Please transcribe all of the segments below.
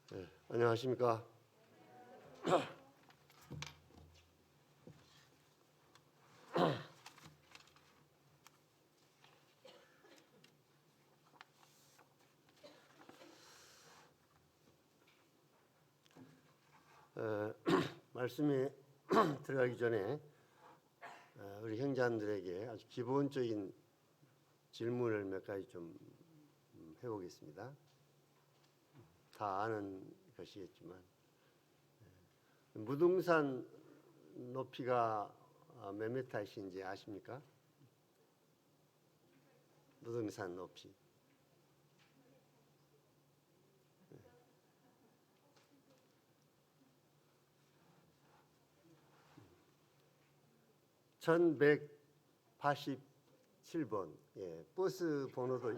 네, 안녕하십니까. 말씀에 들어가기 전에 우리 형제님들에게 아주 기본적인 질문을 몇 가지 좀 해보겠습니다. 다 아는 것이겠지만 무등산 높이가 몇 미터이신지 아십니까? 무등산 높이. 1187번. 예, 버스 번호도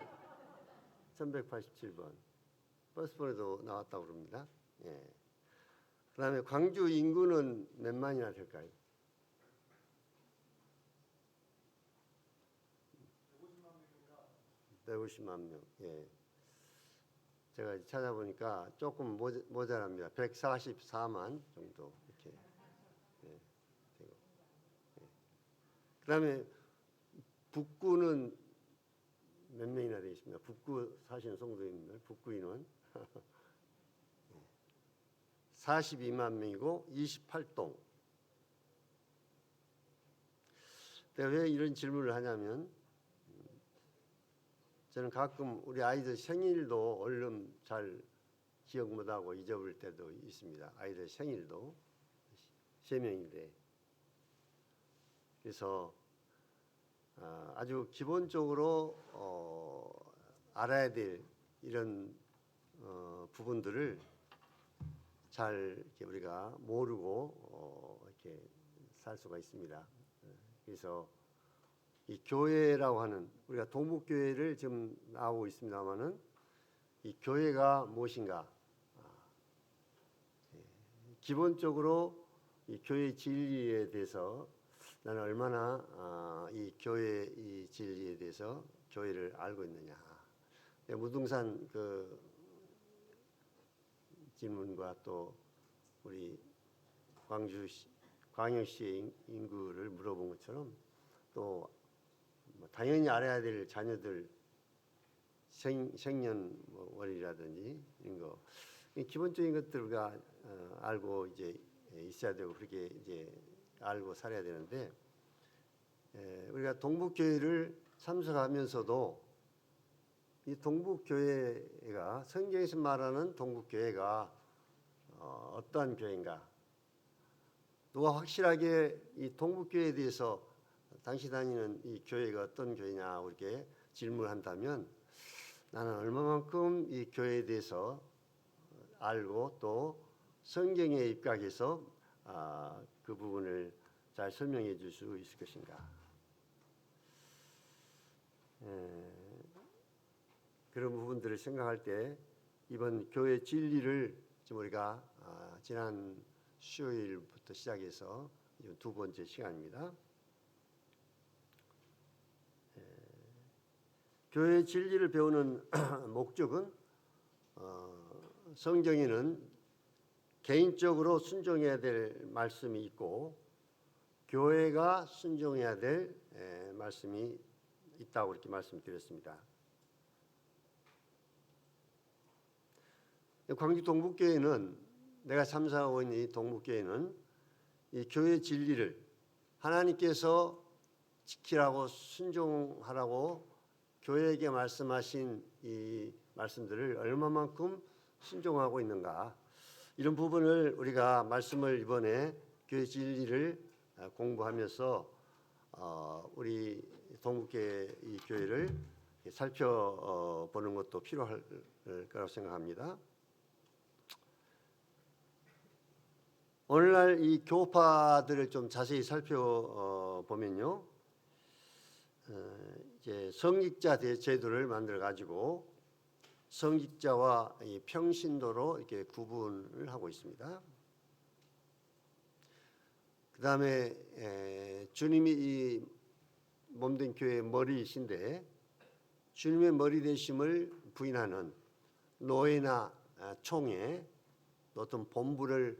1187번. 버스 번호도 나왔다고 그럽니다. 예. 그다음에 광주 인구는 몇 만이나 될까요? 150만 명. 예. 제가 찾아보니까 조금 모자랍니다. 144만 정도 이렇게. 예, 되고. 예. 그다음에 북구는 몇 명이나 되겠습니까? 북구 사시는 성도님들, 북구 인원 42만 명이고 28동. 내가 왜 이런 질문을 하냐면 저는 가끔 우리 아이들 생일도 얼른 잘 기억 못하고 잊어버릴 때도 있습니다. 아이들 생일도 3명인데. 그래서 아주 기본적으로 알아야 될 이런 부분들을 잘 이렇게 우리가 모르고 이렇게 살 수가 있습니다. 그래서 이 교회라고 하는, 우리가 동북교회를 지금 나오고 있습니다만은 이 교회가 무엇인가? 기본적으로 이 교회 진리에 대해서 나는 얼마나 이 교회 이 진리에 대해서 교회를 알고 있느냐. 무등산 그 질문과 또 우리 광역시의 인구를 물어본 것처럼 또 당연히 알아야 될 자녀들 생년월일이라든지 이런 거 기본적인 것들 우리가 알고 이제 있어야 되고 그렇게 이제 알고 살아야 되는데 우리가 동북교회를 참석하면서도 이 동북교회가 성경에서 말하는 동북교회가 어떠한 교회인가? 누가 확실하게 이 동북교회에 대해서 당시 다니는 이 교회가 어떤 교회냐 이렇게 질문한다면 나는 얼마만큼 이 교회에 대해서 알고 또 성경에 입각해서 그 부분을 잘 설명해 줄 수 있을 것인가. 그런 부분들을 생각할 때 이번 교회 진리를 지금 우리가 지난 수요일부터 시작해서 두 번째 시간입니다. 교회 진리를 배우는 목적은 성경에는 개인적으로 순종해야 될 말씀이 있고 교회가 순종해야 될 말씀이 있다고 이렇게 말씀드렸습니다. 광주 동북교회는 내가 참석하고 있는 이 동북교회는 이 교회 진리를 하나님께서 지키라고 순종하라고 교회에게 말씀하신 이 말씀들을 얼마만큼 순종하고 있는가, 이런 부분을 우리가 말씀을 이번에 교회 진리를 공부하면서 우리 동북교회 이 교회를 살펴보는 것도 필요할 거라고 생각합니다. 오늘날 이 교파들을 좀 자세히 살펴보면요, 이제 성직자 제도를 만들어 가지고 성직자와 이 평신도로 이렇게 구분을 하고 있습니다. 그 다음에 주님이 이 몸된 교회의 머리이신데 주님의 머리 되심을 부인하는 노예나 총회, 또 어떤 본부를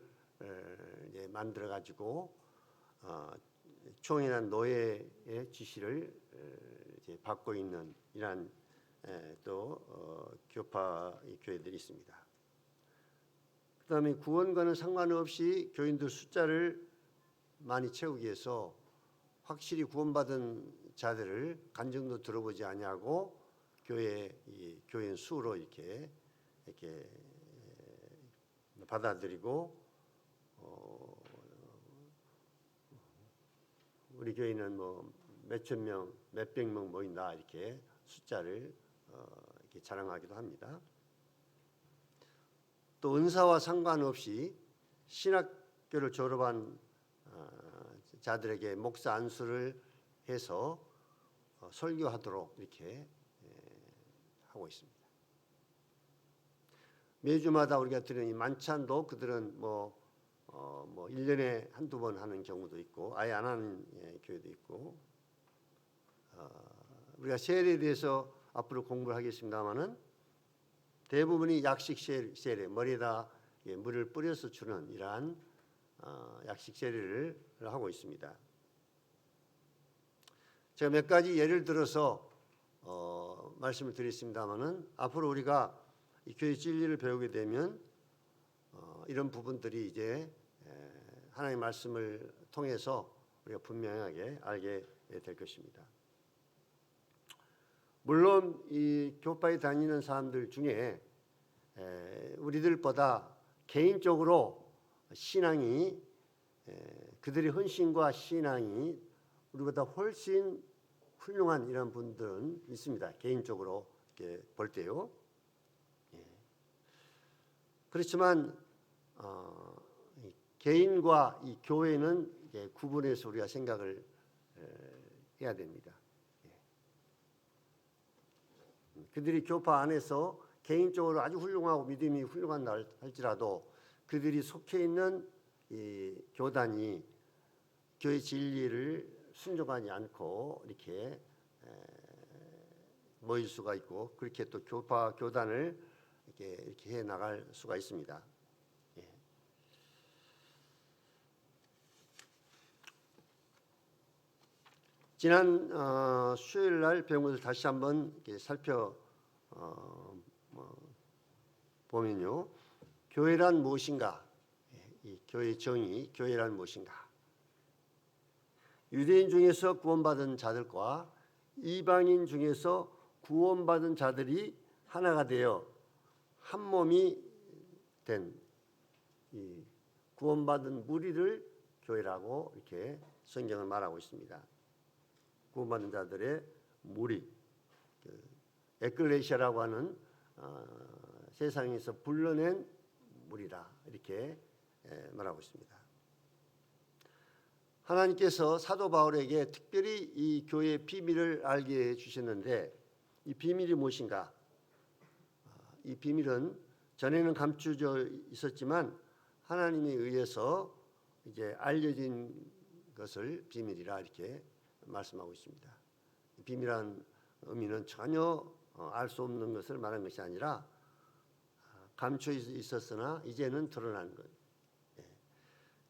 이제 만들어 가지고 총회나 노예의 지시를 이제 받고 있는 이러한 또 교파 교회들이 있습니다. 그다음에 구원과는 상관없이 교인들 숫자를 많이 채우기 위해서 확실히 구원받은 자들을 간증도 들어보지 아니하고 교인 수로 이렇게 받아들이고 우리 교회는 뭐 몇천 명, 몇백 명 모인다 이렇게 숫자를 이렇게 자랑하기도 합니다. 또 은사와 상관없이 신학교를 졸업한 자들에게 목사 안수를 해서 설교하도록 이렇게 하고 있습니다. 매주마다 우리가 드리는 이 만찬도 그들은 뭐 1년에 한두 번 하는 경우도 있고 아예 안 하는 교회도 있고 우리가 세례에 대해서 앞으로 공부를 하겠습니다마는 대부분이 약식 세례 머리에다 물을 뿌려서 주는 이러한 약식 세례를 하고 있습니다. 제가 몇 가지 예를 들어서 말씀을 드리겠습니다마는 앞으로 우리가 이 교회 진리를 배우게 되면 이런 부분들이 이제 하나님의 말씀을 통해서 우리가 분명하게 알게 될 것입니다. 물론 이 교파에 다니는 사람들 중에 우리들보다 개인적으로 신앙이 그들의 헌신과 신앙이 우리보다 훨씬 훌륭한 이런 분들은 있습니다. 개인적으로 이렇게 볼 때요. 그렇지만 개인과 이 교회는 구분해서 우리가 생각을 해야 됩니다. 그들이 교파 안에서 개인적으로 아주 훌륭하고 믿음이 훌륭한다 할지라도 그들이 속해 있는 이 교단이 교회 진리를 순종하지 않고 이렇게 모일 수가 있고 그렇게 또 교파 교단을 이렇게 해 나갈 수가 있습니다. 지난 수요일 날 배운 것을 다시 한번 살펴 보면요, 교회란 무엇인가? 이 교회의 정의, 교회란 무엇인가? 유대인 중에서 구원받은 자들과 이방인 중에서 구원받은 자들이 하나가 되어 한 몸이 된 이 구원받은 무리를 교회라고 이렇게 성경은 말하고 있습니다. 구원받은 자들의 무리, 에클레시아라고 하는 세상에서 불러낸 무리다 이렇게 말하고 있습니다. 하나님께서 사도 바울에게 특별히 이 교회의 비밀을 알게 해주셨는데 이 비밀이 무엇인가? 이 비밀은 전에는 감추져 있었지만 하나님에 의해서 이제 알려진 것을 비밀이라 이렇게 말씀하고 있습니다. 비밀한 의미는 전혀 알 수 없는 것을 말하는 것이 아니라 감춰 있었으나 이제는 드러난 것.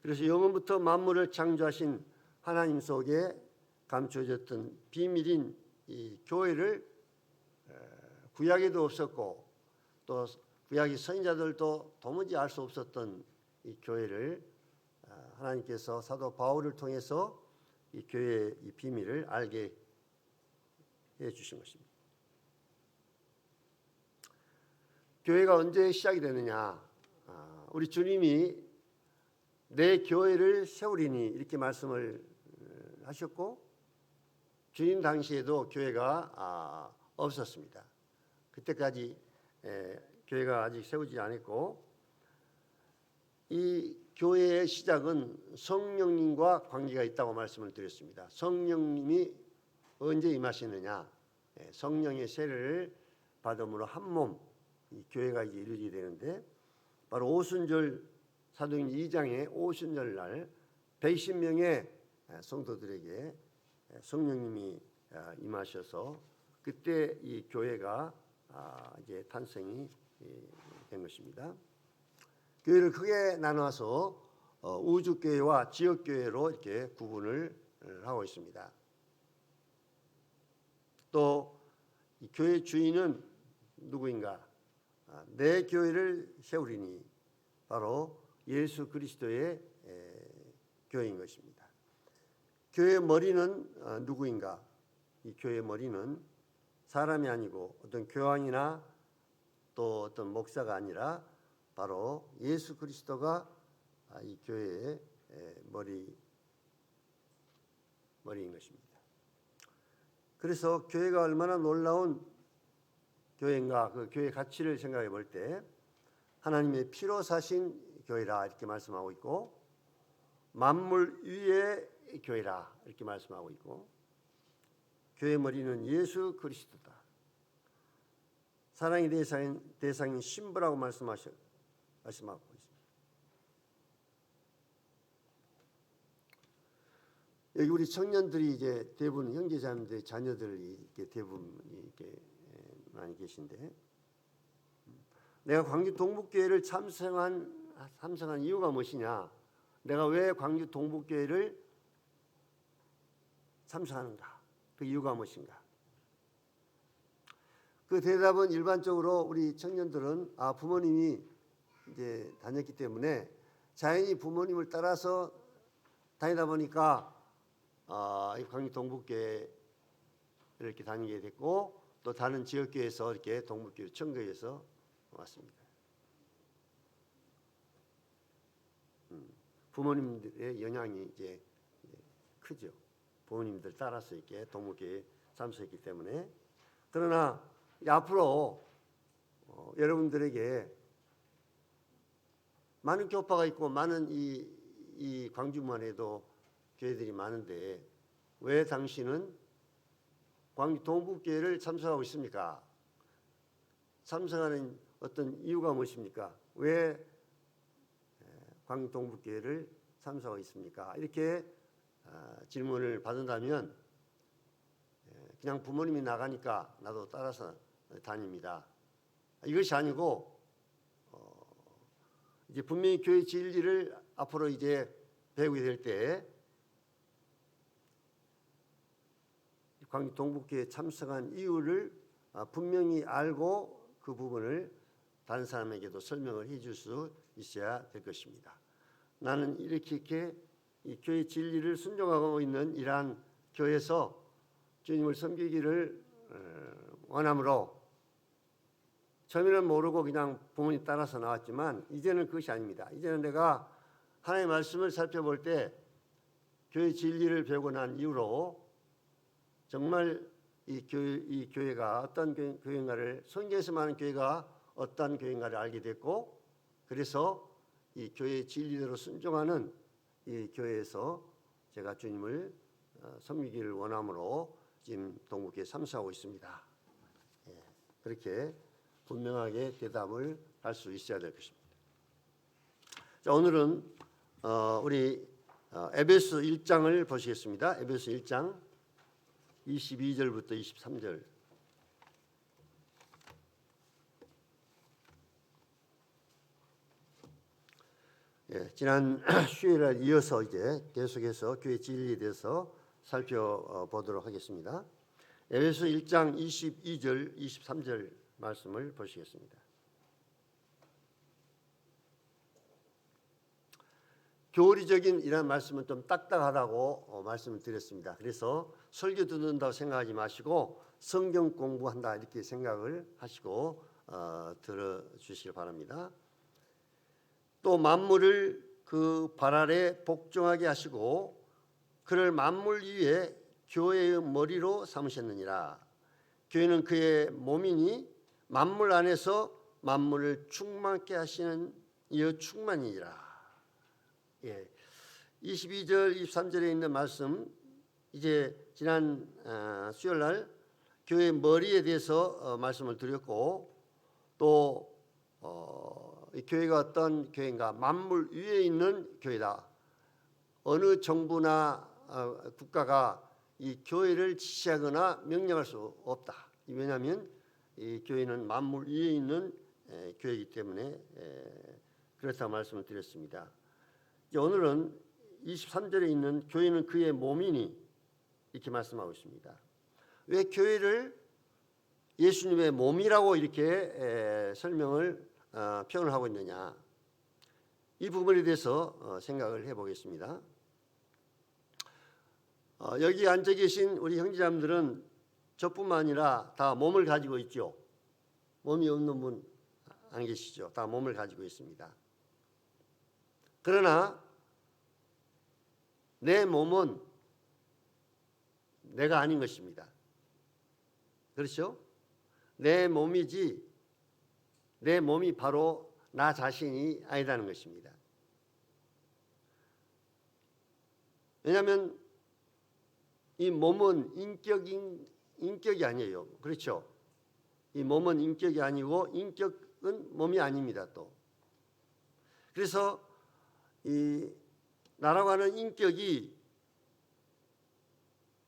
그래서 영원부터 만물을 창조하신 하나님 속에 감춰졌던 비밀인 이 교회를 구약에도 없었고 또 구약의 선지자들도 도무지 알 수 없었던 이 교회를 하나님께서 사도 바울을 통해서 이 교회의 이 비밀을 알게 해 주신 것입니다. 교회가 언제 시작이 되느냐? 우리 주님이 내 교회를 세우리니 이렇게 말씀을 하셨고 주님 당시에도 교회가 없었습니다. 그때까지 교회가 아직 세우지 않았고 이 교회의 시작은 성령님과 관계가 있다고 말씀을 드렸습니다. 성령님이 언제 임하시느냐? 성령의 세례를 받음으로 한 몸 이 교회가 이제 이루어지게 되는데 바로 오순절 사도행전 2장의 오순절 날 120명의 성도들에게 성령님이 임하셔서 그때 이 교회가 이제 탄생이 된 것입니다. 교회를 크게 나눠서 우주교회와 지역교회로 이렇게 구분을 하고 있습니다. 또 이 교회 주인은 누구인가? 내 교회를 세우리니 바로 예수 그리스도의 교회인 것입니다. 교회의 머리는 누구인가? 이 교회의 머리는 사람이 아니고 어떤 교황이나 또 어떤 목사가 아니라 바로 예수 그리스도가 이 교회의 머리인 것입니다. 그래서 교회가 얼마나 놀라운 교회인가, 그 교회의 가치를 생각해 볼 때 하나님의 피로 사신 교회라 이렇게 말씀하고 있고, 만물 위의 교회라 이렇게 말씀하고 있고, 교회의 머리는 예수 그리스도다. 사랑의 대상인 신부라고 말씀하고 있습니다. 여기 우리 청년들이 이제 대부분 형제자매들 자녀들이 이렇게 대부분 이렇게 많이 계신데, 내가 광주 동북교회를 참석한 이유가 무엇이냐? 내가 왜 광주 동북교회를 참석하는가? 그 이유가 무엇인가? 그 대답은 일반적으로 우리 청년들은 부모님이 이제 다녔기 때문에 자연히 부모님을 따라서 다니다 보니까 광주 동북교회 이렇게 다니게 됐고, 또 다른 지역교회에서 이렇게 동북교회 청교회에서 왔습니다. 부모님들의 영향이 이제 크죠. 부모님들 따라서 이렇게 동북교회 참석했기 때문에. 그러나 앞으로 여러분들에게 많은 교파가 있고 많은 이 광주만 해도 교회들이 많은데 왜 당신은 광주 동북교회를 참석하고 있습니까? 참석하는 어떤 이유가 무엇입니까? 왜 광주 동북교회를 참석하고 있습니까? 이렇게 질문을 받는다면 그냥 부모님이 나가니까 나도 따라서 다닙니다. 이것이 아니고 이제 분명히 교회 진리를 앞으로 이제 배우게 될 때 광주 동북교회에 참석한 이유를 분명히 알고 그 부분을 다른 사람에게도 설명을 해줄 수 있어야 될 것입니다. 나는 이렇게 이 교회 진리를 순종하고 있는 이러한 교회에서 주님을 섬기기를 원함으로 처음에는 모르고 그냥 부모님 따라서 나왔지만 이제는 그것이 아닙니다. 이제는 내가 하나님의 말씀을 살펴볼 때 교회 진리를 배우고 난 이후로 정말 이 교회가 어떤 교회인가를, 성경에서 말하는 교회가 어떤 교회인가를 알게 됐고, 그래서 이 교회의 진리대로 순종하는 이 교회에서 제가 주님을 섬기기를 원함으로 지금 동북교회에 참석하고 있습니다. 그렇게 분명하게 대답을 할 수 있어야 될 것입니다. 자, 오늘은 우리 에베소 1장을 보시겠습니다. 에베소 1장 22절부터 23절. 지난 수요일에 이어서 이제 계속해서 교회 진리에 대해서 살펴보도록 하겠습니다. 에베소 1장 22절, 23절 말씀을 보시겠습니다. 교리적인 이런 말씀은 좀 딱딱하다고 말씀을 드렸습니다. 그래서 설교 듣는다고 생각하지 마시고 성경 공부한다 이렇게 생각을 하시고 들어주시길 바랍니다. 또 만물을 그 발 아래 복종하게 하시고 그를 만물 위에 교회의 머리로 삼으셨느니라. 교회는 그의 몸이니 만물 안에서 만물을 충만케 하시는 이어 충만이니라. 22절 23절에 있는 말씀, 이제 지난 수요일 날 교회 머리에 대해서 말씀을 드렸고, 또 이 교회가 어떤 교회인가? 만물 위에 있는 교회다. 어느 정부나 국가가 이 교회를 지시하거나 명령할 수 없다. 왜냐하면 이 교회는 만물 위에 있는 교회이기 때문에 그렇다고 말씀을 드렸습니다. 이제 오늘은 23절에 있는 교회는 그의 몸이니 이렇게 말씀하고 있습니다. 왜 교회를 예수님의 몸이라고 이렇게 설명을 표현을 하고 있느냐, 이 부분에 대해서 생각을 해보겠습니다. 여기 앉아 계신 우리 형제자매들은 저뿐만 아니라 다 몸을 가지고 있죠. 몸이 없는 분 안 계시죠. 다 몸을 가지고 있습니다. 그러나 내 몸은 내가 아닌 것입니다. 그렇죠? 내 몸이지 내 몸이 바로 나 자신이 아니라는 것입니다. 왜냐하면 이 몸은 인격이 아니에요. 그렇죠? 이 몸은 인격이 아니고 인격은 몸이 아닙니다. 또 그래서 이 나라고 하는 인격이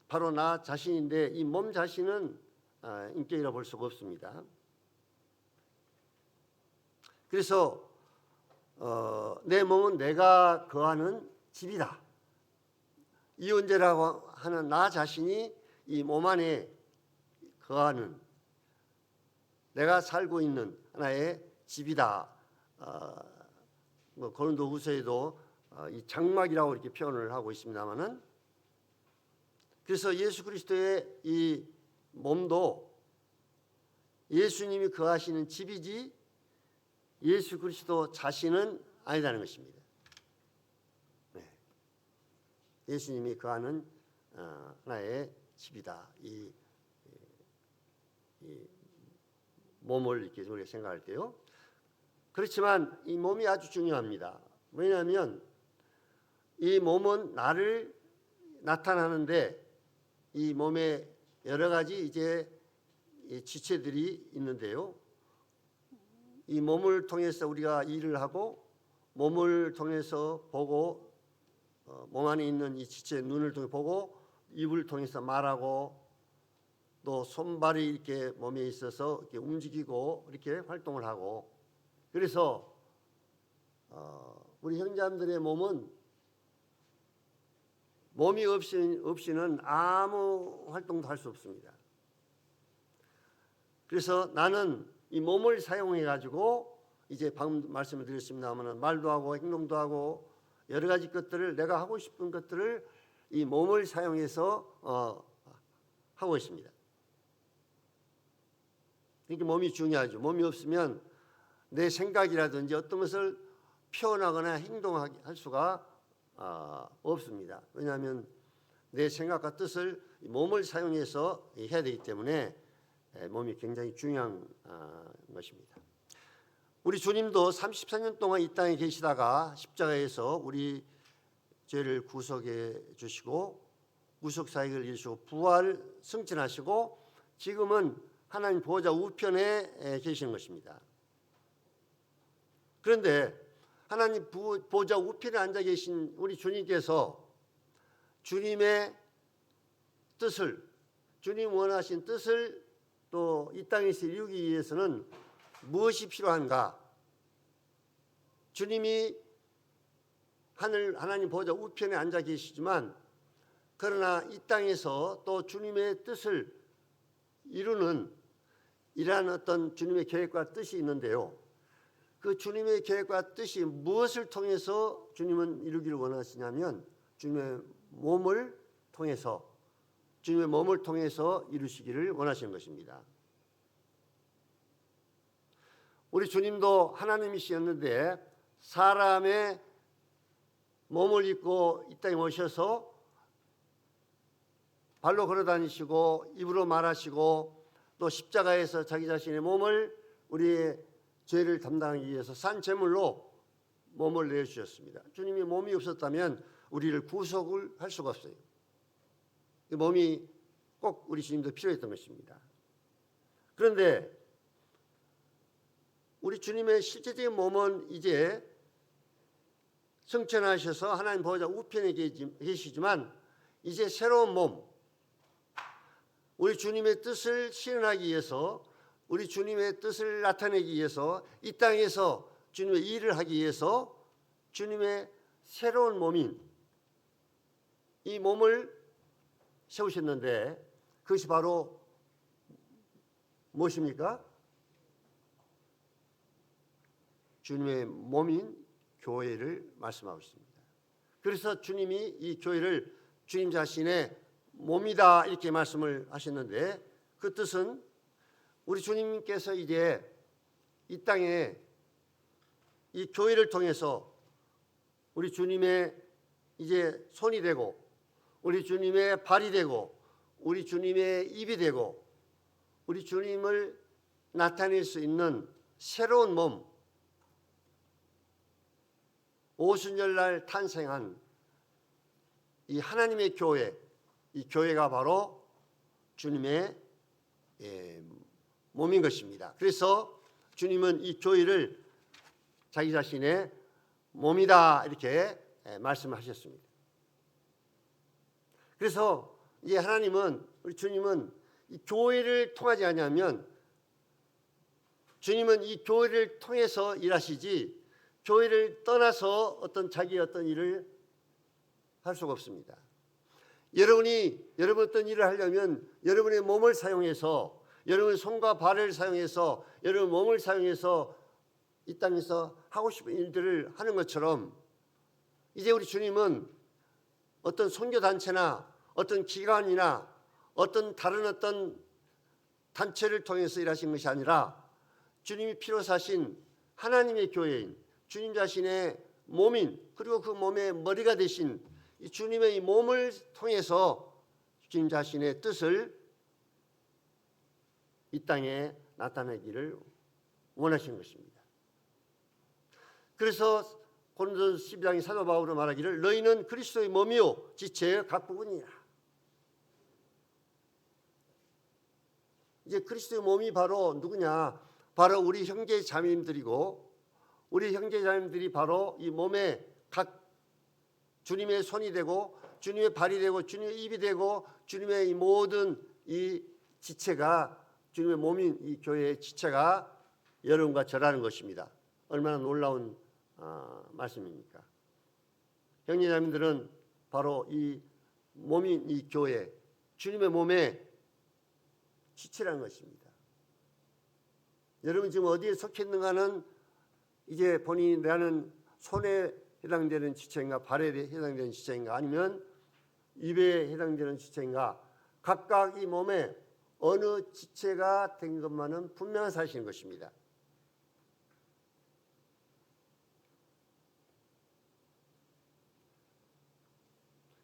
바로 나 자신인데 이 몸 자신은 인격이라고 볼 수가 없습니다. 그래서 내 몸은 내가 거하는 집이다. 이원제라고 하는 나 자신이 이 몸 안에 거하는, 내가 살고 있는 하나의 집이다. 고린도후서에도 이 장막이라고 이렇게 표현을 하고 있습니다만은, 그래서 예수 그리스도의 이 몸도 예수님이 거하시는 집이지 예수 그리스도 자신은 아니라는 것입니다. 네. 예수님이 거하는 하나의 집이다. 이 몸을 이렇게 우리가 생각할 때요. 그렇지만 이 몸이 아주 중요합니다. 왜냐하면 이 몸은 나를 나타나는데 이 몸에 여러 가지 이제 지체들이 있는데요. 이 몸을 통해서 우리가 일을 하고, 몸을 통해서 보고, 몸 안에 있는 이 지체 눈을 통해 보고, 입을 통해서 말하고, 또 손발이 이렇게 몸에 있어서 이렇게 움직이고 이렇게 활동을 하고, 그래서 우리 형제자매들의 몸은 몸이 없이는 아무 활동도 할 수 없습니다. 그래서 나는 이 몸을 사용해 가지고 이제 방금 말씀을 드렸습니다만 말도 하고 행동도 하고 여러 가지 것들을, 내가 하고 싶은 것들을 이 몸을 사용해서 하고 있습니다. 그러니까 몸이 중요하죠. 몸이 없으면 내 생각이라든지 어떤 것을 표현하거나 행동할 수가 없습니다. 왜냐하면 내 생각과 뜻을 몸을 사용해서 해야 되기 때문에 몸이 굉장히 중요한 것입니다. 우리 주님도 34년 동안 이 땅에 계시다가 십자가에서 우리 죄를 구속해 주시고 구속사역을 이루시고 부활 승천하시고 지금은 하나님 보좌 우편에 계시는 것입니다. 그런데 하나님 보좌 우편에 앉아 계신 우리 주님께서 주님의 뜻을, 주님 원하신 뜻을 또 이 땅에서 이루기 위해서는 무엇이 필요한가? 주님이 하나님 보좌 우편에 앉아 계시지만, 그러나 이 땅에서 또 주님의 뜻을 이루는 이러한 어떤 주님의 계획과 뜻이 있는데요. 그 주님의 계획과 뜻이 무엇을 통해서 주님은 이루기를 원하시냐면 주님의 몸을 통해서 이루시기를 원하시는 것입니다. 우리 주님도 하나님이셨는데 사람의 몸을 입고 이 땅에 오셔서 발로 걸어 다니시고 입으로 말하시고 또 십자가에서 자기 자신의 몸을 우리의 죄를 담당하기 위해서 산 제물로 몸을 내주셨습니다. 주님이 몸이 없었다면 우리를 구속을 할 수가 없어요. 이 몸이 꼭 우리 주님도 필요했던 것입니다. 그런데 우리 주님의 실제적인 몸은 이제 승천하셔서 하나님 보좌 우편에 계시지만 이제 새로운 몸, 우리 주님의 뜻을 실현하기 위해서, 우리 주님의 뜻을 나타내기 위해서 이 땅에서 주님의 일을 하기 위해서 주님의 새로운 몸인 이 몸을 세우셨는데 그것이 바로 무엇입니까? 주님의 몸인 교회를 말씀하고 있습니다. 그래서 주님이 이 교회를 주님 자신의 몸이다 이렇게 말씀을 하셨는데 그 뜻은 우리 주님께서 이제 이 땅에 이 교회를 통해서 우리 주님의 이제 손이 되고 우리 주님의 발이 되고 우리 주님의 입이 되고 우리 주님을 나타낼 수 있는 새로운 몸, 오순절날 탄생한 이 하나님의 교회, 이 교회가 바로 주님의 몸인 것입니다. 그래서 주님은 이 교회를 자기 자신의 몸이다 이렇게 말씀하셨습니다. 그래서 이제 하나님은 우리 주님은 이 교회를 통하지 않으면 주님은 이 교회를 통해서 일하시지 교회를 떠나서 자기 어떤 일을 할 수가 없습니다. 여러분 어떤 일을 하려면 여러분의 몸을 사용해서 여러분의 손과 발을 사용해서 여러분 몸을 사용해서 이 땅에서 하고 싶은 일들을 하는 것처럼 이제 우리 주님은 어떤 선교단체나 어떤 기관이나 다른 어떤 단체를 통해서 일하신 것이 아니라 주님이 피로 사신 하나님의 교회인 주님 자신의 몸인 그리고 그 몸의 머리가 되신 이 주님의 이 몸을 통해서 주님 자신의 뜻을 이 땅에 나타내기를 원하신 것입니다. 그래서 고린도서 12장의 사도 바울은 말하기를 너희는 그리스도의 몸이요 지체의 각 부분이라. 이제 그리스도의 몸이 바로 누구냐? 바로 우리 형제 자매님들이고 우리 형제 자매님들이 바로 이 몸의 각 주님의 손이 되고 주님의 발이 되고 주님의 입이 되고 주님의 이 모든 이 지체가 주님의 몸인 이 교회의 지체가 여러분과 저라는 것입니다. 얼마나 놀라운 말씀입니까? 형제자매들은 바로 이 몸인 이 교회 주님의 몸의 지체라는 것입니다. 여러분 지금 어디에 속해 있는가는 이제 본인이 나는 손에 해당되는 지체인가 발에 해당되는 지체인가 아니면 입에 해당되는 지체인가 각각 이 몸에 어느 지체가 된 것만은 분명한 사실인 것입니다.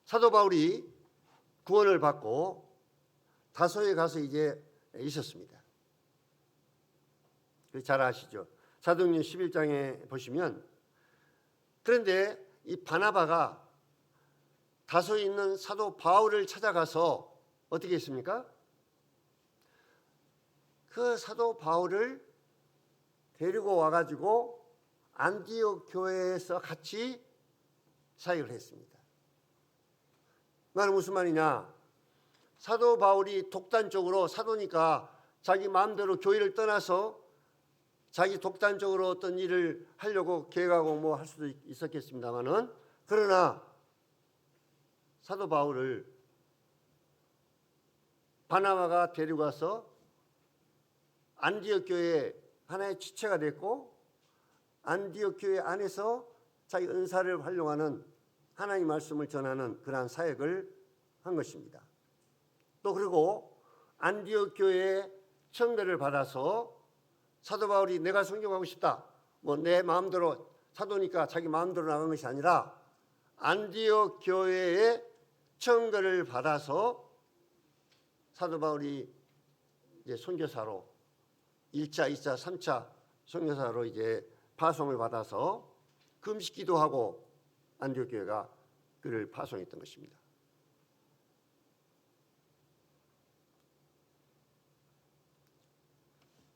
사도 바울이 구원을 받고 다소에 가서 이제 있었습니다. 잘 아시죠? 사도행전 11장에 보시면 그런데 이 바나바가 다소에 있는 사도 바울을 찾아가서 어떻게 했습니까? 그 사도 바울을 데리고 와가지고 안디옥 교회에서 같이 사역을 했습니다. 말은 무슨 말이냐? 사도 바울이 독단적으로 사도니까 자기 마음대로 교회를 떠나서 자기 독단적으로 어떤 일을 하려고 계획하고 뭐 할 수도 있었겠습니다만은 그러나 사도 바울을 바나바가 데리고 와서 안디옥 교회 하나의 지체가 됐고 안디옥 교회 안에서 자기 은사를 활용하는 하나님의 말씀을 전하는 그러한 사역을 한 것입니다. 또 그리고 안디옥 교회의 청대를 받아서 사도 바울이 내가 선교하고 싶다. 뭐 내 마음대로 사도니까 자기 마음대로 나간 것이 아니라 안디옥 교회의 청거를 받아서 사도 바울이 이제 선교사로 1차, 2차, 3차 선교사로 이제 파송을 받아서 금식 기도하고 안디옥 교회가 그를 파송했던 것입니다.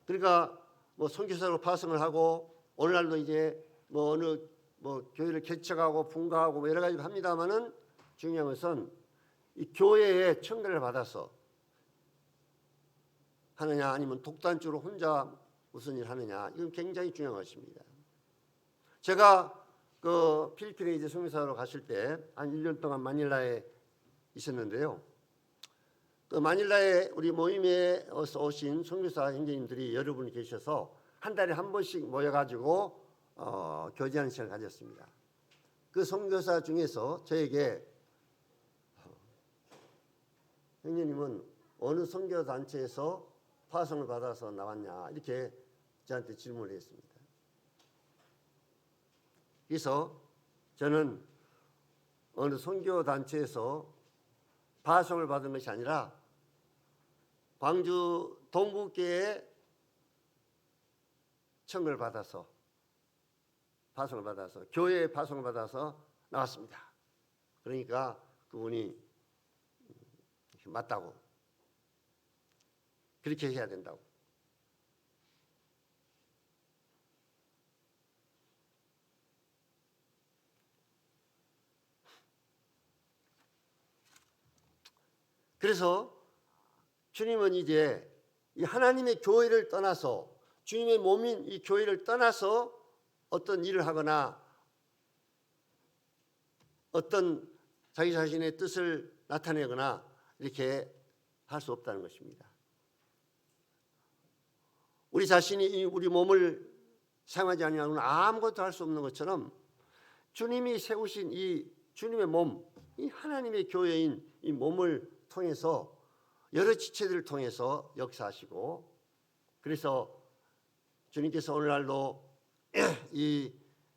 그러니까 뭐 선교사로 파송을 하고 오늘날도 이제 뭐 어느 뭐 교회를 개척하고 분가하고 뭐 여러 가지 합니다만은 중요한 것은 이 교회의 청대를 받아서 하느냐 아니면 독단적으로 혼자 무슨 일 하느냐 이건 굉장히 중요한 것입니다. 제가 그 필리핀에 이제 선교사로 갔을 때 한 1년 동안 마닐라에 있었는데요. 그 마닐라에 우리 모임에 오신 선교사 형제님들이 여러분 계셔서 한 달에 한 번씩 모여가지고 교제하는 시간을 가졌습니다. 그 선교사 중에서 저에게 형제님은 어느 선교 단체에서 파송을 받아서 나왔냐 이렇게 저한테 질문을 했습니다. 그래서 저는 어느 선교 단체에서 파송을 받은 것이 아니라 광주 동북교회에 청을 받아서 파송을 받아서 교회에 파송을 받아서 나왔습니다. 그러니까 그분이 맞다고 그렇게 해야 된다고. 그래서 주님은 이제 이 하나님의 교회를 떠나서 주님의 몸인 이 교회를 떠나서 어떤 일을 하거나 어떤 자기 자신의 뜻을 나타내거나 이렇게 할 수 없다는 것입니다. 우리 자신이 우리 몸을 사용하지 않으면 아무것도 할 수 없는 것처럼 주님이 세우신 이 주님의 몸, 이 하나님의 교회인 이 몸을 통해서 여러 지체들을 통해서 역사하시고 그래서 주님께서 오늘날도 이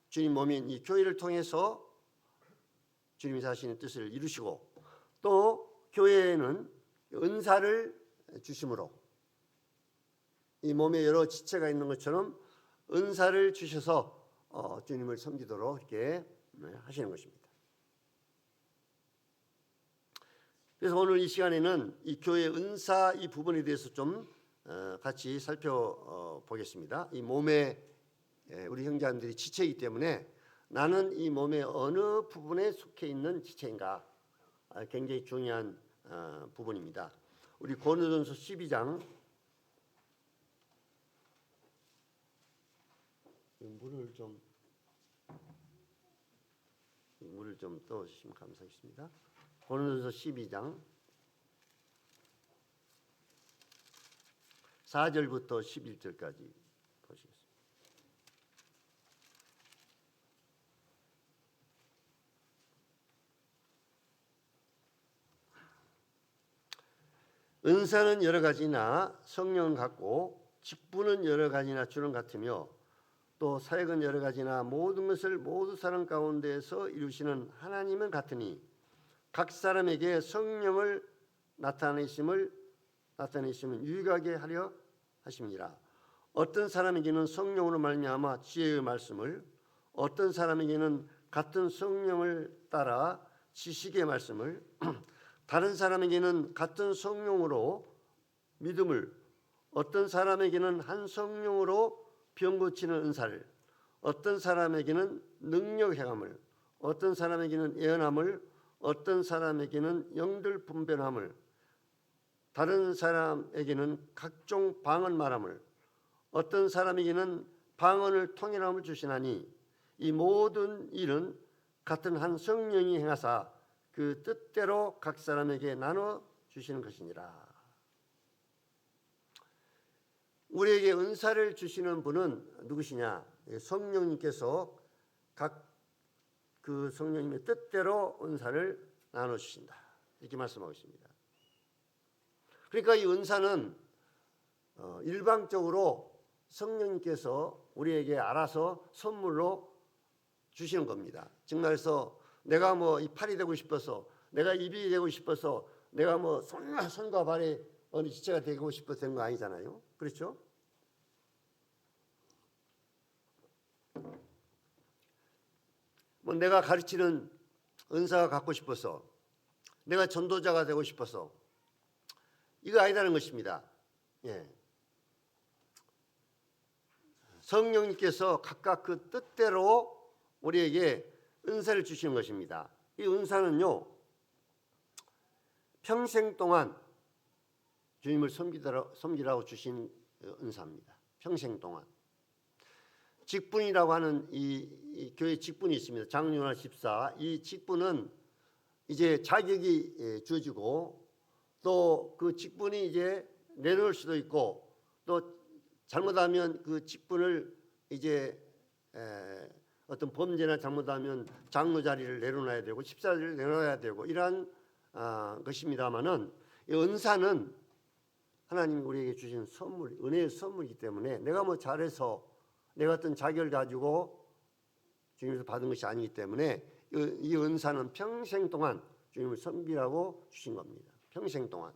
주님 몸인 이 교회를 통해서 주님이 자신의 뜻을 이루시고 또 교회에는 은사를 주심으로 이 몸에 여러 지체가 있는 것처럼 은사를 주셔서 주님을 섬기도록 이렇게 하시는 것입니다. 그래서 오늘 이 시간에는 이 교회 은사 이 부분에 대해서 좀 같이 살펴보겠습니다. 이 몸에 우리 형제님들이 지체이기 때문에 나는 이 몸의 어느 부분에 속해 있는 지체인가 굉장히 중요한 부분입니다. 우리 고린도전서 12장 물을 좀 떠주시면 감사하겠습니다. 고린도전서 12장 4절부터 11절까지 보시겠습니다. 은사는 여러 가지나 성령은 같고 직분은 여러 가지나 주는 같으며 또 사역은 여러 가지나 모든 것을 모두 사람 가운데에서 이루시는 하나님은 같으니 각 사람에게 성령을 나타내심은 유익하게 하려 하심이라. 어떤 사람에게는 성령으로 말미암아 지혜의 말씀을, 어떤 사람에게는 같은 성령을 따라 지식의 말씀을, 다른 사람에게는 같은 성령으로 믿음을, 어떤 사람에게는 한 성령으로 병 고치는 은사를, 어떤 사람에게는 능력 행함을, 어떤 사람에게는 예언함을, 어떤 사람에게는 영들 분별함을, 다른 사람에게는 각종 방언 말함을, 어떤 사람에게는 방언을 통일함을 주시나니 이 모든 일은 같은 한 성령이 행하사 그 뜻대로 각 사람에게 나눠 주시는 것이니라. 우리에게 은사를 주시는 분은 누구시냐? 성령님께서 각 그 성령님의 뜻대로 은사를 나눠 주신다. 이렇게 말씀하고 있습니다. 그러니까 이 은사는 일방적으로 성령님께서 우리에게 알아서 선물로 주시는 겁니다. 즉 말해서 내가 뭐 이 팔이 되고 싶어서, 내가 입이 되고 싶어서, 내가 뭐 손과 발에 어느 지체가 되고 싶어서 되는 거 아니잖아요. 그렇죠? 뭐 내가 가르치는 은사가 갖고 싶어서, 내가 전도자가 되고 싶어서, 이거 아니라는 것입니다. 예. 성령님께서 각각 그 뜻대로 우리에게 은사를 주시는 것입니다. 이 은사는요, 평생 동안 주님을 섬기라고 주신 은사입니다. 평생 동안. 직분이라고 하는 이 교회 직분이 있습니다. 장로나 집사. 이 직분은 이제 자격이 주어지고 또 그 직분이 이제 내려올 수도 있고 또 잘못하면 그 직분을 이제 어떤 범죄나 잘못하면 장로 자리를 내려놔야 되고 집사 자리를 내려놔야 되고 이러한 것입니다마는 이 은사는 하나님이 우리에게 주신 선물, 은혜의 선물이기 때문에 내가 뭐 잘해서 내가 어떤 자격을 가지고 주님에서 받은 것이 아니기 때문에 이 은사는 평생 동안 주님을 섬기라고 주신 겁니다. 평생 동안.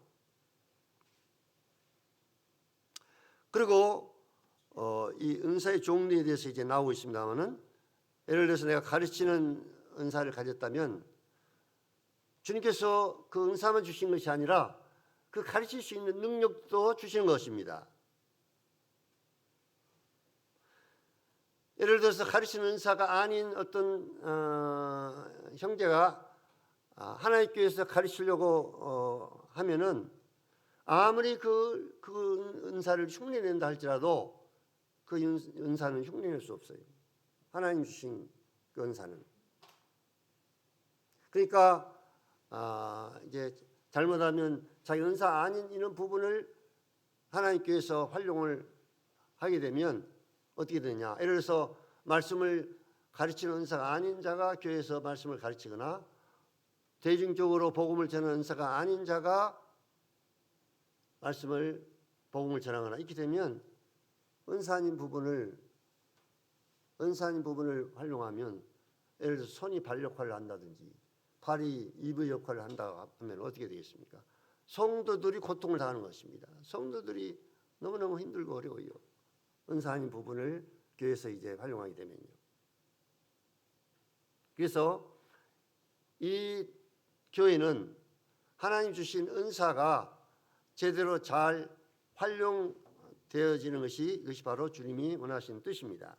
그리고 이 은사의 종류에 대해서 이제 나오고 있습니다만은 예를 들어서 내가 가르치는 은사를 가졌다면 주님께서 그 은사만 주신 것이 아니라 그 가르칠 수 있는 능력도 주시는 것입니다. 예를 들어서 가르치는 은사가 아닌 어떤 형제가 하나님 교회에서 가르치려고 하면은 아무리 그 은사를 흉내낸다 할지라도 그 은사는 흉내낼 수 없어요. 하나님 주신 그 은사는. 그러니까 이제 잘못하면 자기 은사 아닌 이런 부분을 하나님 교회에서 활용을 하게 되면 어떻게 되냐? 예를 들어서 말씀을 가르치는 은사가 아닌 자가 교회에서 말씀을 가르치거나 대중적으로 복음을 전하는 은사가 아닌 자가 말씀을 복음을 전하거나 이렇게 되면 은사 아닌 부분을 활용하면 예를 들어서 손이 발 역할을 한다든지 팔이 입의 역할을 한다 하면 어떻게 되겠습니까? 성도들이 고통을 당하는 것입니다. 성도들이 너무너무 힘들고 어려워요. 은사 아닌 부분을 교회에서 이제 활용하게 되면요. 그래서 이 교회는 하나님 주신 은사가 제대로 잘 활용되어지는 이것이 바로 주님이 원하시는 뜻입니다.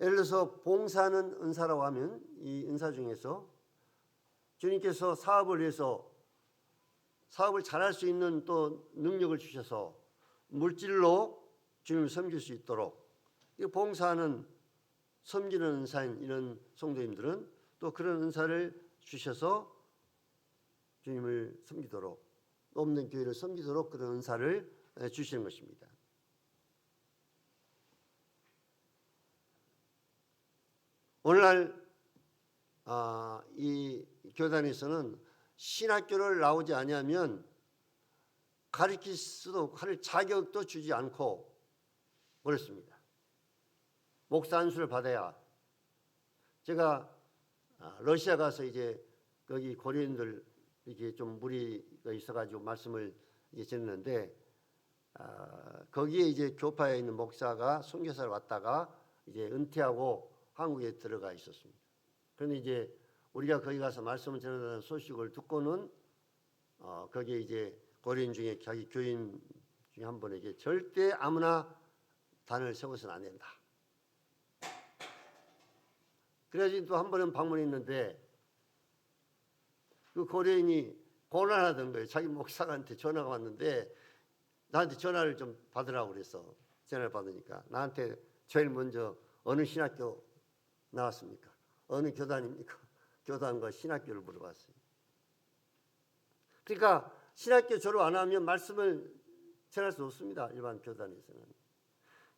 예를 들어서 봉사하는 은사라고 하면 이 은사 중에서 주님께서 사업을 위해서 사업을 잘할 수 있는 또 능력을 주셔서 물질로 주님을 섬길 수 있도록 봉사하는 섬기는 은사인 이런 성도님들은 또 그런 은사를 주셔서 주님을 섬기도록 없는 교회를 섬기도록 그런 은사를 주시는 것입니다. 오늘날 이 교단에서는 신학교를 나오지 아니하면 가르칠 수도 할 자격도 주지 않고 그렇습니다. 목사 안수를 받아야. 제가 러시아 가서 이제 거기 고려인들 이렇게 좀 무리가 있어가지고 말씀을 이제 전했는데 거기에 이제 교파에 있는 목사가 선교사를 왔다가 이제 은퇴하고 한국에 들어가 있었습니다. 그런데 이제 우리가 거기 가서 말씀을 전하는 소식을 듣고는 거기에 이제 고려인 중에 자기 교인 중에 한 분에게 절대 아무나 단을 세워서는 안 된다. 그래가지고 또 한 번은 방문했는데 그 고려인이 곤란하던 거예요. 자기 목사한테 전화가 왔는데 나한테 전화를 좀 받으라고 그래서 전화를 받으니까 나한테 제일 먼저 어느 신학교 나왔습니까? 어느 교단입니까? 교단과 신학교를 물어봤어요. 그러니까 신학교 졸업 안 하면 말씀을 전할 수 없습니다. 일반 교단에서는.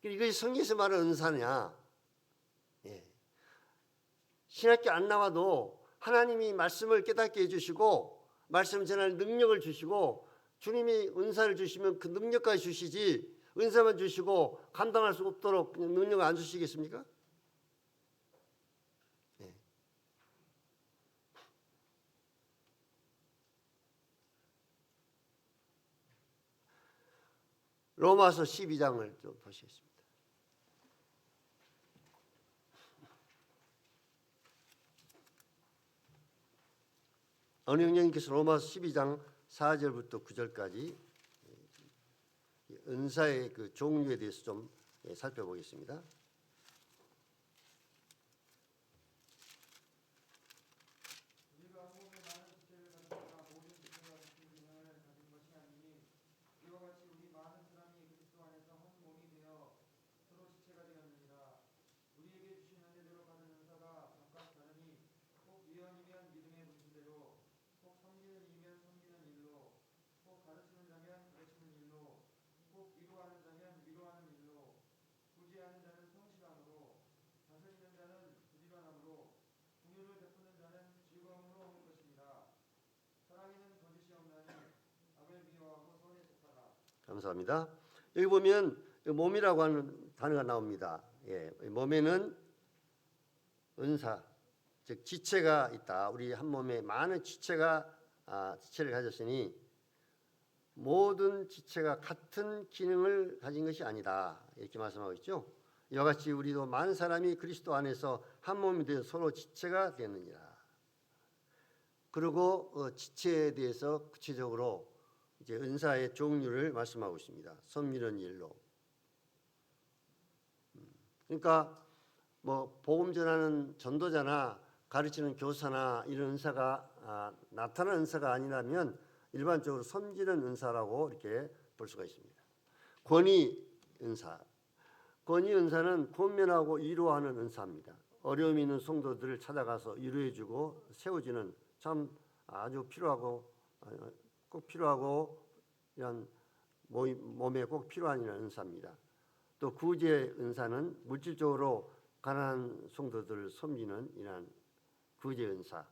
이것이 성경에서 말하는 은사냐? 예. 신학교 안 나와도 하나님이 말씀을 깨닫게 해주시고 말씀 전할 능력을 주시고 주님이 은사를 주시면 그 능력까지 주시지 은사만 주시고 감당할 수 없도록 능력을 안 주시겠습니까? 네. 로마서 12장을 좀 보시겠습니다. 어느 형님께서 로마서 12장 4절부터 9절까지 은사의 그 종류에 대해서 좀 살펴보겠습니다. 이와 같이 우리 많은 사람이 그리스도 안에서 한 몸이 되어 감사합니다. 여기 보면 몸이라고 하는 단어가 나옵니다. 예, 몸에는 은사, 즉 지체가 있다. 우리 한 몸에 많은 지체를 가졌으니 모든 지체가 같은 기능을 가진 것이 아니다. 이렇게 말씀하고 있죠. 이와 같이 우리도 많은 사람이 그리스도 안에서 한 몸이 되어 서로 지체가 되느니라. 그리고 지체에 대해서 구체적으로 이제 은사의 종류를 말씀하고 있습니다. 섬기는 일로. 그러니까 뭐 복음 전하는 전도자나 가르치는 교사나 이런 은사가 나타나는 은사가 아니라면 일반적으로 섬기는 은사라고 이렇게 볼 수가 있습니다. 권위 은사. 권위 은사는 권면하고 위로하는 은사입니다. 어려움 있는 성도들을 찾아가서 위로해주고 세워주는 참 아주 꼭 필요하고 이런 몸에 꼭 필요한 이런 은사입니다. 또 구제 은사는 물질적으로 가난한 성도들을 섬기는 이런 구제 은사.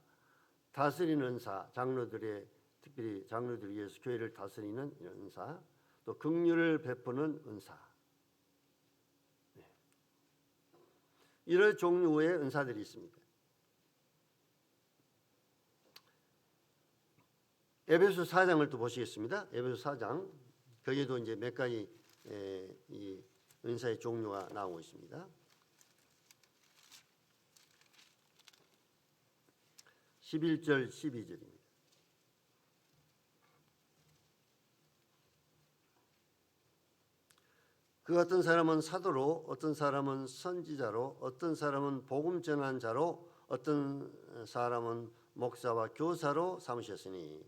다스리는 은사, 특별히 장로들을 위해서 교회를 다스리는 이런 은사. 또 긍휼을 베푸는 은사. 네. 이런 종류의 은사들이 있습니다. 에베소 4장을 또 보시겠습니다. 에베소 4장 거기에도 이제 몇 가지 이 은사의 종류가 나오고 있습니다. 11절 12절입니다. 그 어떤 사람은 사도로, 어떤 사람은 선지자로, 어떤 사람은 복음 전한 자로, 어떤 사람은 목사와 교사로 삼으셨으니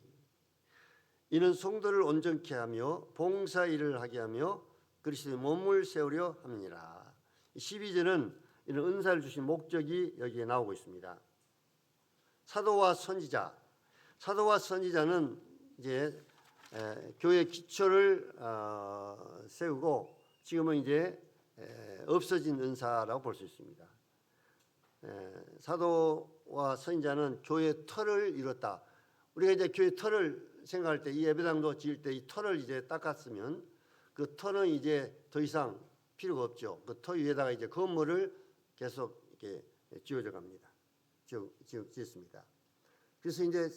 이는 성도를 온전케 하며 봉사 일을 하게 하며 그리스도의 몸을 세우려 함이니라. 12절은 이런 은사를 주신 목적이 여기에 나오고 있습니다. 사도와 선지자. 사도와 선지자는 이제 교회 기초를 세우고 지금은 이제 없어진 은사라고 볼 수 있습니다. 사도와 선지자는 교회 터를 이뤘다. 우리가 이제 교회 터를 생각할 때 이 예배당도 지을 때 이 터를 이제 닦았으면 그 터는 이제 더 이상 필요가 없죠. 그 터 위에다가 이제 건물을 계속 이렇게 지어져 갑니다. 지었습니다. 그래서 이제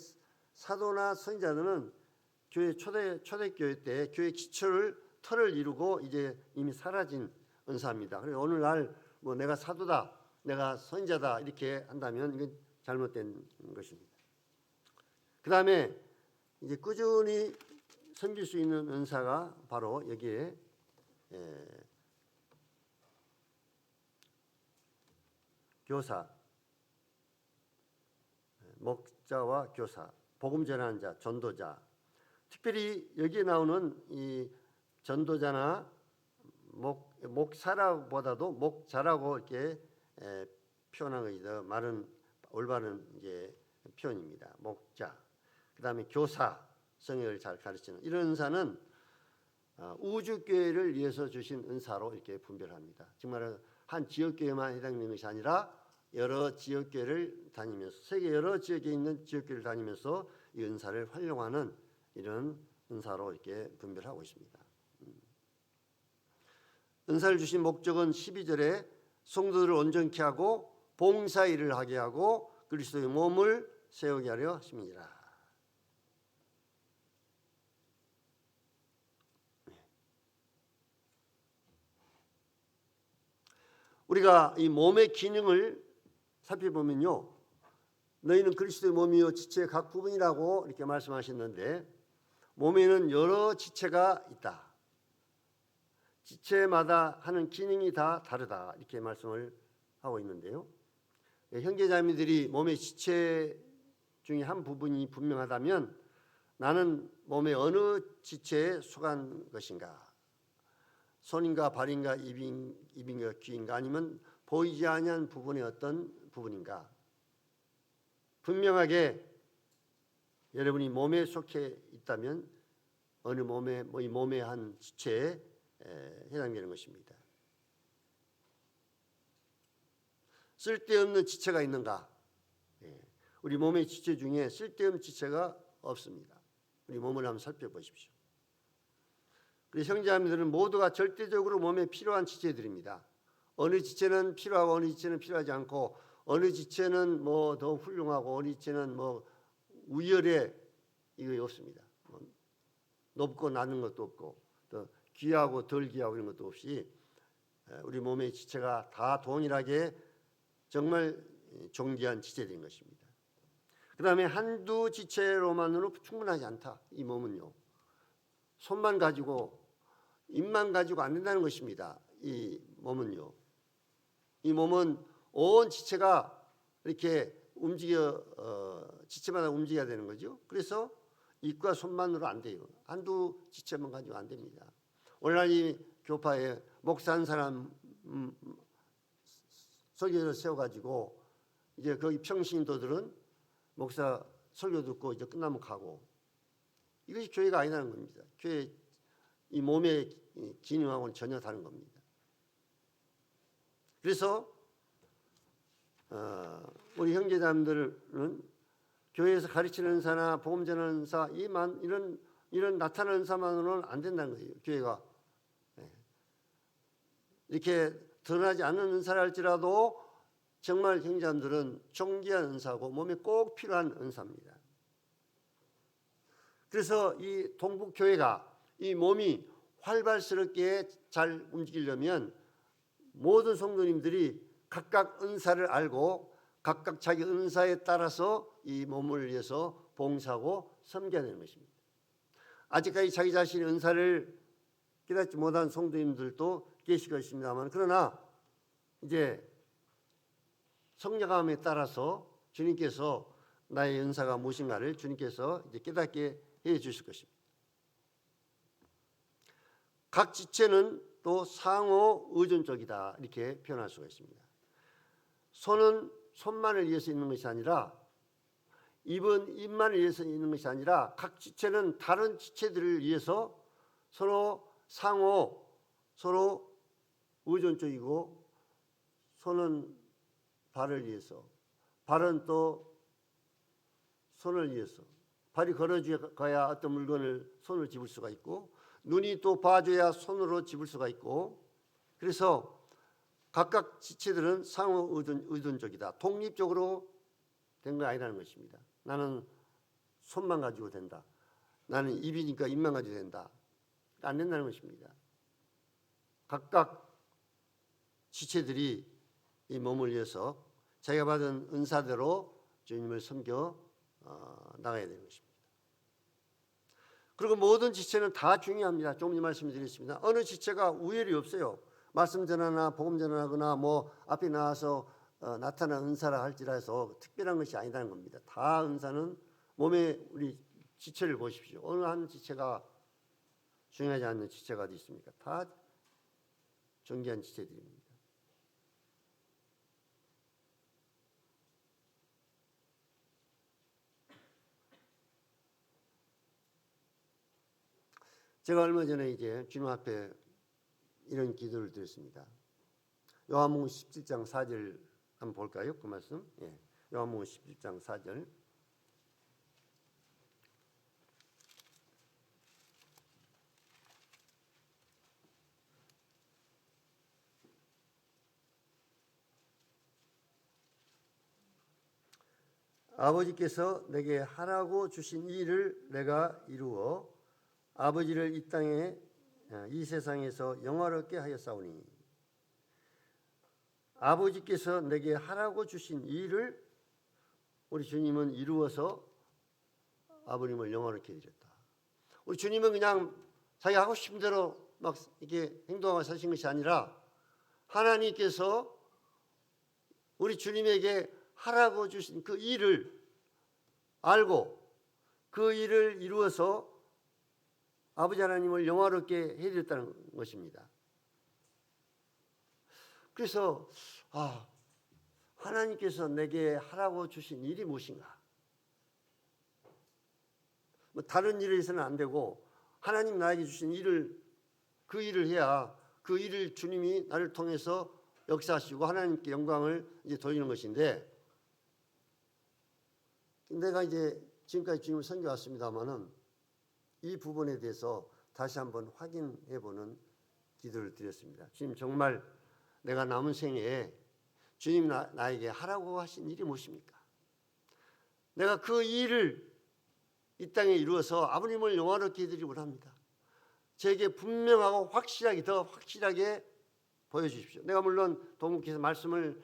사도나 선지자들은 교회 초대교회 때 교회 기초를 터를 이루고 이제 이미 사라진 은사입니다. 그래서 오늘날 뭐 내가 사도다, 내가 선지자다 이렇게 한다면 이건 잘못된 것입니다. 그 다음에 이제 꾸준히 섬길 수 있는 은사가 바로 여기에 교사, 목자와 교사, 복음 전하는 자, 전도자. 특별히 여기에 나오는 이 전도자나 목사라보다도 목자라고 이렇게 표현한 것이 더 올바른 이제 표현입니다. 목자. 그다음에 교사, 성경을 잘 가르치는 이런 은사는 우주교회를 위해서 주신 은사로 이렇게 분별합니다. 정말 한 지역교회만 해당되는 것이 아니라 여러 지역교회를 다니면서 세계 여러 지역에 있는 지역교회를 다니면서 이 은사를 활용하는 이런 은사로 이렇게 분별하고 있습니다. 은사를 주신 목적은 12절에 성도들을 온전케 하고 봉사 일을 하게 하고 그리스도의 몸을 세우게 하려 하심이니라. 우리가 이 몸의 기능을 살펴보면요, 너희는 그리스도의 몸이요 지체의 각 부분이라고 이렇게 말씀하셨는데 몸에는 여러 지체가 있다. 지체마다 하는 기능이 다 다르다 이렇게 말씀을 하고 있는데요. 형제자매들이 몸의 지체 중에 한 부분이 분명하다면 나는 몸의 어느 지체에 속한 것인가? 손인가 발인가 입인가 귀인가 아니면 보이지 아니한 부분의 어떤 부분인가? 분명하게 여러분이 몸에 속해 있다면 어느 몸의 한 지체에 해당되는 것입니다. 쓸데없는 지체가 있는가? 우리 몸의 지체 중에 쓸데없는 지체가 없습니다. 우리 몸을 한번 살펴보십시오. 우리 형제자매들은 모두가 절대적으로 몸에 필요한 지체들입니다. 어느 지체는 필요하고 어느 지체는 필요하지 않고, 어느 지체는 뭐 더 훌륭하고 어느 지체는 뭐 우열에 이거 없습니다. 뭐 높고 낮은 것도 없고, 또 귀하고 덜 귀하고 이런 것도 없이 우리 몸의 지체가 다 동일하게 정말 존귀한 지체들인 것입니다. 그 다음에 한두 지체로만으로 충분하지 않다. 이 몸은요, 손만 가지고 입만 가지고 안 된다는 것입니다. 이 몸은요, 이 몸은 온 지체가 이렇게 지체마다 움직여야 되는 거죠. 그래서 입과 손만으로 안 돼요. 한두 지체만 가지고 안 됩니다. 오늘날 이 교파에 목사 한 사람 설교를 세워가지고 이제 거기 평신도들은 목사 설교 듣고 이제 끝나면 가고, 이것이 교회가 아니라는 겁니다. 교회 이 몸의 기능하고는 전혀 다른 겁니다. 그래서 우리 형제자매들은 교회에서 가르치는 은사나 복음 전하는 은사, 이런 나타나는 은사만으로는 안 된다는 거예요. 교회가 이렇게 드러나지 않는 은사를 할지라도 정말 형제자매들은 존귀한 은사고 몸에 꼭 필요한 은사입니다. 그래서 이 동북교회가 이 몸이 활발스럽게 잘 움직이려면 모든 성도님들이 각각 은사를 알고 각각 자기 은사에 따라서 이 몸을 위해서 봉사하고 섬겨야 되는 것입니다. 아직까지 자기 자신의 은사를 깨닫지 못한 성도님들도 계실 것입니다만, 그러나 이제 성령감에 따라서 주님께서 나의 은사가 무엇인가를 주님께서 이제 깨닫게 해 주실 것입니다. 각 지체는 또 상호 의존적이다, 이렇게 표현할 수가 있습니다. 손은 손만을 위해서 있는 것이 아니라, 입은 입만을 위해서 있는 것이 아니라, 각 지체는 다른 지체들을 위해서 서로 의존적이고, 손은 발을 위해서, 발은 또 손을 위해서, 발이 걸어가야 어떤 물건을 손으로 집을 수가 있고, 눈이 또 봐줘야 손으로 집을 수가 있고, 그래서 각각 지체들은 상호 의존적이다. 독립적으로 된 거 아니라는 것입니다. 나는 손만 가지고 된다, 나는 입이니까 입만 가지고 된다, 안 된다는 것입니다. 각각 지체들이 이 몸을 위해서 자기가 받은 은사대로 주님을 섬겨 나가야 되는 것입니다. 그리고 모든 지체는 다 중요합니다. 조금 말씀드리겠습니다. 어느 지체가 우열이 없어요. 말씀 전하나 복음 전하거나 뭐 앞에 나와서 나타난 은사라 할지라서 특별한 것이 아니라는 겁니다. 다 은사는 몸의 우리 지체를 보십시오. 어느 한 지체가 중요하지 않는 지체가 어디 있습니까? 다 존귀한 지체들입니다. 제가 얼마 전에 이제 주님 앞에 이런 기도를 드렸습니다. 요한복음 17장 4절 한번 볼까요? 그 말씀. 예. 요한복음 17장 4절. 아버지께서 내게 하라고 주신 이 일을 내가 이루어 아버지를 이 땅에 이 세상에서 영화롭게 하였사오니, 아버지께서 내게 하라고 주신 이 일을 우리 주님은 이루어서 아버님을 영화롭게 해드렸다. 우리 주님은 그냥 자기 하고 싶은 대로 막 이렇게 행동하고 사신 것이 아니라, 하나님께서 우리 주님에게 하라고 주신 그 일을 알고 그 일을 이루어서 아버지 하나님을 영화롭게 해드렸다는 것입니다. 그래서 하나님께서 내게 하라고 주신 일이 무엇인가? 뭐 다른 일을 해서는 안 되고, 하나님 나에게 주신 일을, 그 일을 해야 그 일을 주님이 나를 통해서 역사하시고 하나님께 영광을 이제 돌리는 것인데, 내가 이제 지금까지 주님을 섬겨 왔습니다마는 이 부분에 대해서 다시 한번 확인해보는 기도를 드렸습니다. 주님, 정말 내가 남은 생에 주님 나에게 하라고 하신 일이 무엇입니까? 내가 그 일을 이 땅에 이루어서 아버님을 영화롭게 해드리기 원합니다. 제게 분명하고 확실하게, 더 확실하게 보여주십시오. 내가 물론 도목에서 말씀을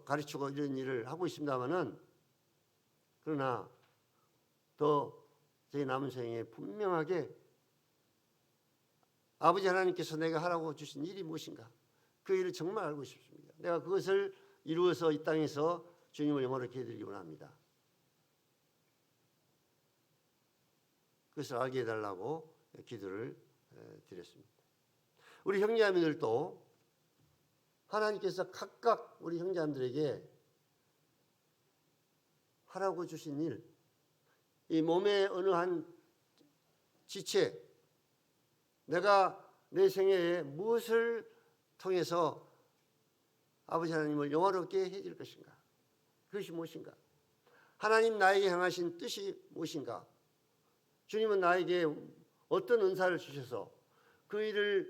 가르치고 이런 일을 하고 있습니다마는, 그러나 더 제 남은 생에 분명하게 아버지 하나님께서 내가 하라고 주신 일이 무엇인가, 그 일을 정말 알고 싶습니다. 내가 그것을 이루어서 이 땅에서 주님을 영화롭게 해드리기 원합니다. 그것을 알게 해달라고 기도를 드렸습니다. 우리 형제자매들도 하나님께서 각각 우리 형제자매들에게 하라고 주신 일, 이 몸의 어느 한 지체, 내가 내 생애에 무엇을 통해서 아버지 하나님을 영화롭게 해줄 것인가, 그것이 무엇인가, 하나님 나에게 향하신 뜻이 무엇인가, 주님은 나에게 어떤 은사를 주셔서 그걸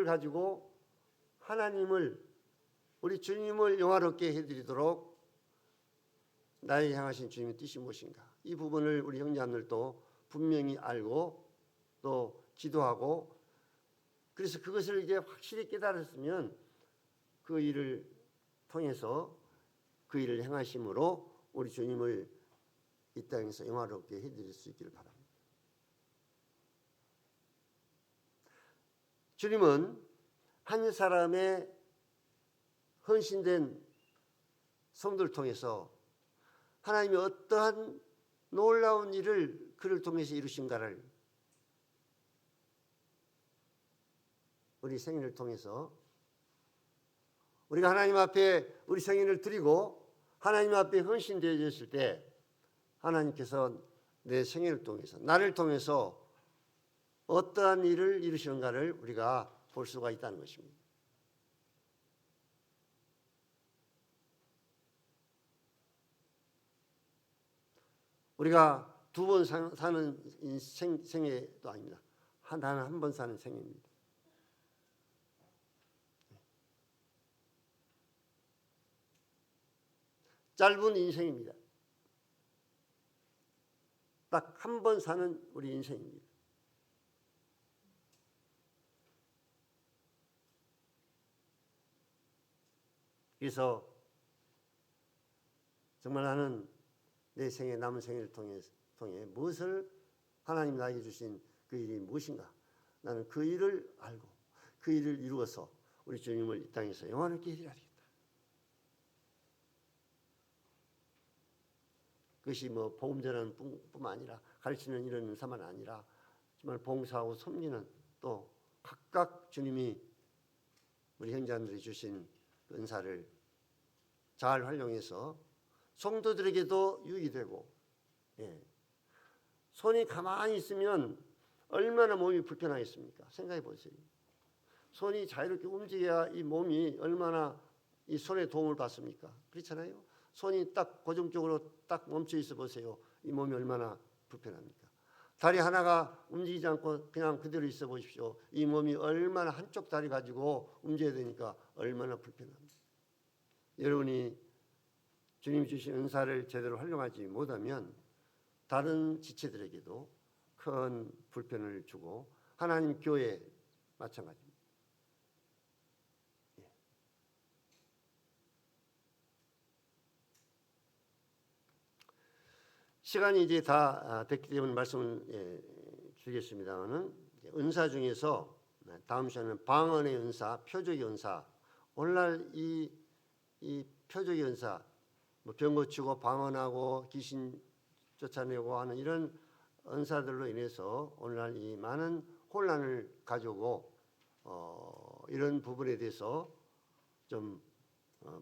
가지고 하나님을, 우리 주님을 영화롭게 해드리도록 나에게 향하신 주님의 뜻이 무엇인가, 이 부분을 우리 형제자매들도 분명히 알고 또 기도하고, 그래서 그것을 이제 확실히 깨달았으면 그 일을 통해서 그 일을 행하심으로 우리 주님을 이 땅에서 영화롭게 해드릴 수 있기를 바랍니다. 주님은 한 사람의 헌신된 성도를 통해서 하나님이 어떠한 놀라운 일을 그를 통해서 이루신가를 우리 생일을 통해서, 우리가 하나님 앞에 우리 생일을 드리고 하나님 앞에 헌신되어졌을 때 하나님께서 내 생일을 통해서, 나를 통해서 어떠한 일을 이루시는가를 우리가 볼 수가 있다는 것입니다. 우리가 두 번 사는 생애도 아닙니다. 단 한 번 사는 생애입니다. 짧은 인생입니다. 딱 한 번 사는 우리 인생입니다. 그래서 정말 나는 내 생에 남은 생애를 통해 무엇을 하나님 나에게 주신 그 일이 무엇인가, 나는 그 일을 알고 그 일을 이루어서 우리 주님을 이 땅에서 영원하게 해드려야 되겠다. 그것이 뭐 복음 전하는 뿐만 아니라, 가르치는 이런 은사만 아니라 정말 봉사하고 섬기는, 또 각각 주님이 우리 형제들이 주신 은사를 잘 활용해서 성도들에게도 유익이 되고, 손이 가만히 있으면 얼마나 몸이 불편하겠습니까? 생각해 보세요. 손이 자유롭게 움직여야 이 몸이 얼마나 이 손의 도움을 받습니까? 그렇잖아요. 손이 딱 고정적으로 딱 멈춰 있어 보세요. 이 몸이 얼마나 불편합니까? 다리 하나가 움직이지 않고 그냥 그대로 있어 보십시오. 이 몸이 얼마나, 한쪽 다리 가지고 움직여야 되니까 얼마나 불편합니까? 여러분이 주님이 주신 은사를 제대로 활용하지 못하면 다른 지체들에게도 큰 불편을 주고, 하나님 교회 마찬가지입니다. 시간이 이제 다 됐기 때문에 말씀을 드리겠습니다만은, 은사 중에서 다음 시간은 방언의 은사, 표적의 은사. 오늘날 이 표적의 은사, 뭐 병 고치고 방언하고 귀신 쫓아내고 하는 이런 은사들로 인해서 오늘날 이 많은 혼란을 가져오고, 이런 부분에 대해서 좀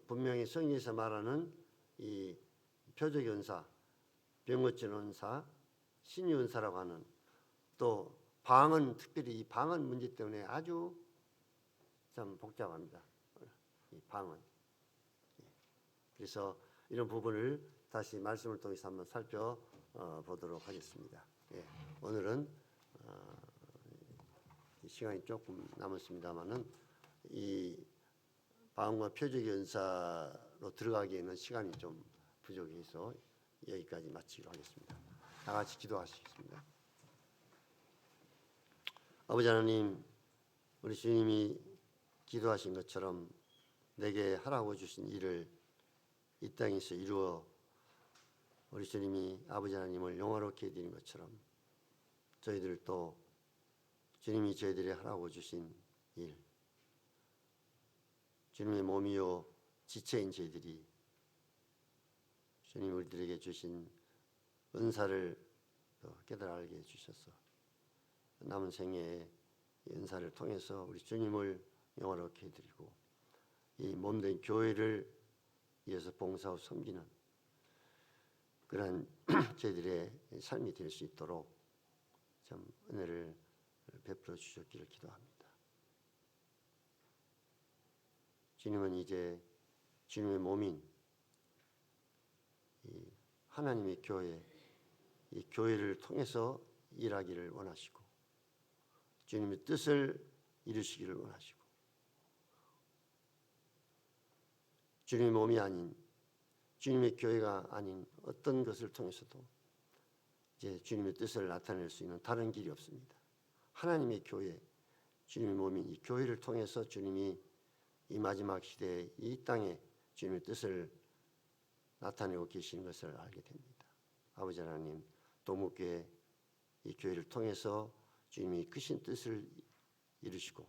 분명히 성경에서 말하는 이 표적의 은사, 병 고치는 은사, 신유 은사라고 하는, 또 방언, 특별히 이 방언 문제 때문에 아주 참 복잡합니다. 이 방언. 그래서 이런 부분을 다시 말씀을 통해서 한번 살펴보도록 하겠습니다. 오늘은 시간이 조금 남았습니다만은 이 방언과 표적의 은사로 들어가기에는 시간이 좀 부족해서 여기까지 마치기로 하겠습니다. 다 같이 기도하시겠습니다. 아버지 하나님, 우리 주님이 기도하신 것처럼 내게 하라고 주신 일을 이 땅에서 이루어 우리 주님이 아버지 하나님을 영화롭게 해드린 것처럼 저희들도 주님이 저희들이 하라고 주신 일, 주님의 몸이요 지체인 저희들이 주님 우리들에게 주신 은사를 깨달아 알게 해주셔서 남은 생애에 이 은사를 통해서 우리 주님을 영화롭게 해드리고 이 몸된 교회를 위해서 봉사하고 섬기는 그런 저희들의 삶이 될 수 있도록 참 은혜를 베풀어 주셨기를 기도합니다. 주님은 이제 주님의 몸인 이 하나님의 교회, 이 교회를 통해서 일하기를 원하시고 주님의 뜻을 이루시기를 원하시고 주님의 몸이 아닌 주님의 교회가 아닌 어떤 것을 통해서도 이제 주님의 뜻을 나타낼 수 있는 다른 길이 없습니다. 하나님의 교회, 주님의 몸인 이 교회를 통해서 주님이 이 마지막 시대에 이 땅에 주님의 뜻을 나타내고 계시는 것을 알게 됩니다. 아버지 하나님, 도목교회 이 교회를 통해서 주님이 크신 뜻을 이루시고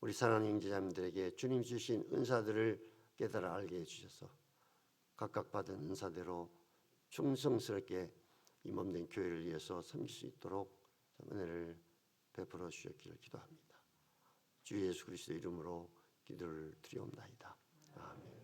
우리 사랑하는 형제자매들에게 주님 주신 은사들을 깨달아 알게 해주셔서 각각 받은 은사대로 충성스럽게 이 몸된 교회를 위해서 섬길 수 있도록 은혜를 베풀어 주셨기를 기도합니다. 주 예수 그리스도 이름으로 기도를 드리옵나이다. 아멘.